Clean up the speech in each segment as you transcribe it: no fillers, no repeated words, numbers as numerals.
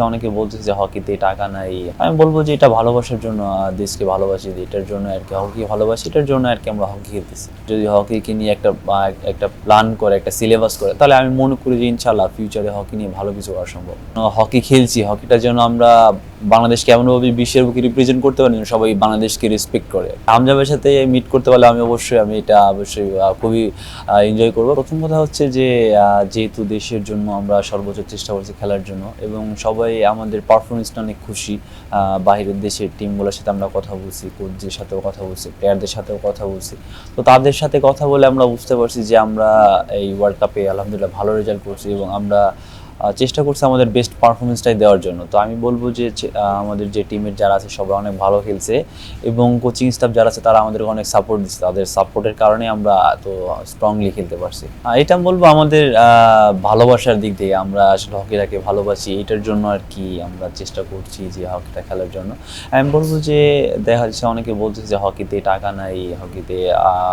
অনেকে বলছে যে হকিতে টাকা নাই। আমি বলবো যে এটা ভালোবাসার জন্য, দেশকে ভালোবাসি এটার জন্য আর কি, হকি ভালোবাসি এটার জন্য আর কি আমরা হকি খেলতেছি। যদি হকিকে নিয়ে একটা প্ল্যান করে, একটা সিলেবাস করে, তাহলে আমি মনে করি যে ইনশাল্লাহ ফিউচারে হকি নিয়ে ভালো কিছু করা সম্ভব। হকি খেলছি, হকিটার জন্য আমরা বাংলাদেশকে এমনভাবে বিশ্বের বুকে রিপ্রেজেন্ট করতে পারি, সবাই বাংলাদেশকে রেসপেক্ট করে। হামজাবের সাথে মিট করতে পারলে আমি এটা অবশ্যই খুবই এনজয় করবো। প্রথম কথা হচ্ছে যে যেহেতু দেশের জন্য আমরা সর্বোচ্চ চেষ্টা করছি খেলার জন্য, এবং সবাই আমাদের পারফরমেন্সটা অনেক খুশি। বাইরের দেশের টিমগুলোর সাথে আমরা কথা বলছি, কোচদের সাথেও কথা বলছি, প্লেয়ারদের সাথেও কথা বলছি। তো তাদের সাথে কথা বলে আমরা বুঝতে পারছি যে আমরা এই ওয়ার্ল্ড কাপে আলহামদুলিল্লাহ ভালো রেজাল্ট করছি, এবং আমরা চেষ্টা করছি আমাদের বেস্ট পারফরমেন্সটাই দেওয়ার জন্য। তো আমি বলবো যে আমাদের যে টিমের যারা আছে সবাই অনেক ভালো খেলছে, এবং কোচিং স্টাফ যারা আছে তারা আমাদেরকে অনেক সাপোর্ট দিচ্ছে। তাদের সাপোর্টের কারণে আমরা এত স্ট্রংলি খেলতে পারছি। এটা আমি বলবো আমাদের ভালোবাসার দিক থেকে আমরা আসলে হকিটাকে ভালোবাসি, এটার জন্য আর কি আমরা চেষ্টা করছি যে হকিটা খেলার জন্য। আমি বলবো যে দেখা যাচ্ছে অনেকে বলছে যে হকিতে টাকা নাই, হকিতে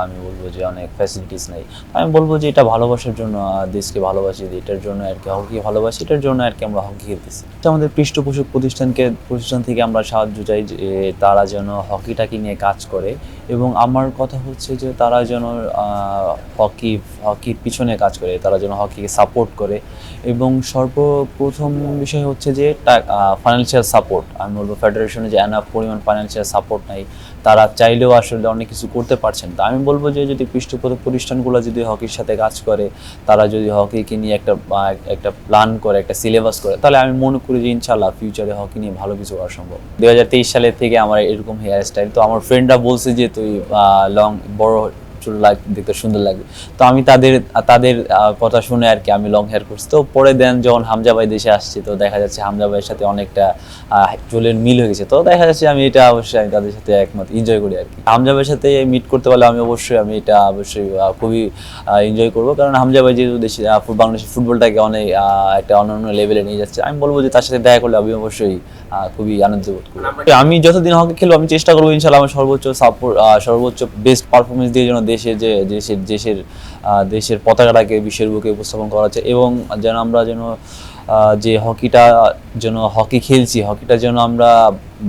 আমি বলবো যে অনেক ফ্যাসিলিটিস নাই। আমি বলবো যে এটা ভালোবাসার জন্য, দেশকে ভালোবাসি এটার জন্য আর কি, হকি ভালোবাসি এটার জন্য আর কি আমরা হকি খেলতেছি। এটা আমাদের পৃষ্ঠপোষক প্রতিষ্ঠান থেকে আমরা সাহায্য চাই যে তারা যেন হকিটাকে নিয়ে কাজ করে, এবং আমার কথা হচ্ছে যে তারা যেন হকির পিছনে কাজ করে, তারা যেন হকিকে সাপোর্ট করে। এবং সর্বপ্রথম বিষয় হচ্ছে যে ফাইন্যান্সিয়াল সাপোর্ট। আমি বলবো ফেডারেশনে যে এনাফ পরিমাণ ফাইন্যান্সিয়াল সাপোর্ট নাই, তারা চাইলেও আসলে অনেক কিছু করতে পারছেন। তা আমি বলবো যে যদি পৃষ্ঠপোষক প্রতিষ্ঠানগুলো যদি হকির সাথে কাজ করে, তারা যদি হকিকে নিয়ে একটা প্ল্যান করে, একটা সিলেবাস করে, তাহলে আমি মনে করি যে ইনশাল্লাহ ফিউচারে হকি নিয়ে ভালো কিছু করা সম্ভব। 2023 সালের থেকে আমার এরকম হেয়ার স্টাইল। তো আমার ফ্রেন্ডরা বলছে যে তুই লং বড় চুল দেখতে সুন্দর লাগবে। তো আমি তাদের কথা শুনে আর কি আমি লং হেয়ার করছি। তো পরে দেন যখন হামজা ভাই দেশে আসছে, তো দেখা যাচ্ছে হামজা ভাইয়ের সাথে অনেকটা চুলের মিল হয়ে গেছে। তো দেখা যাচ্ছে আমি অবশ্যই তাদের সাথে একমত, এনজয় করি আর কি। হামজা ভাইয়ের সাথে মিট করতে পারলে আমি অবশ্যই খুবই এনজয় করবো, কারণ হামজা ভাই যেহেতু বাংলাদেশের ফুটবলটাকে অনেক একটা অন্যান্য লেভেলে নিয়ে যাচ্ছে। আমি বলবো যে তার সাথে দেখা করলে আমি অবশ্যই খুবই আনন্দ বোধ করি। আমি যতদিন হকি খেলবো আমি চেষ্টা করবো ইনশাল্লাহ আমার সর্বোচ্চ বেস্ট পারফরমেন্স দিয়ে যেন দেশের পতাকাটাকে বিশ্বের বুকে উপস্থাপন করা যায়, এবং যেন আমরা যে হকি খেলছি, হকিটা যেন আমরা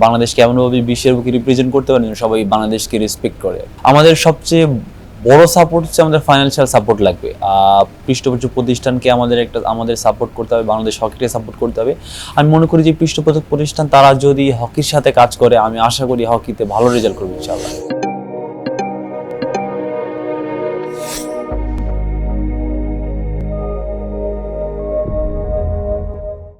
বাংলাদেশকে এমনভাবে বিশ্বের বুকে রিপ্রেজেন্ট করতে পারি, সবাই বাংলাদেশকে রেসপেক্ট করে। আমাদের সবচেয়ে বড় সাপোর্ট হচ্ছে আমাদের ফাইন্যান্সিয়াল সাপোর্ট লাগবে। পৃষ্ঠপোষক প্রতিষ্ঠানকে আমাদের সাপোর্ট করতে হবে, বাংলাদেশ হকিকে সাপোর্ট করতে হবে। আমি মনে করি যে পৃষ্ঠপোষক প্রতিষ্ঠান তারা যদি হকির সাথে কাজ করে, আমি আশা করি হকিতে ভালো রেজাল্ট করবে ইনশাআল্লাহ।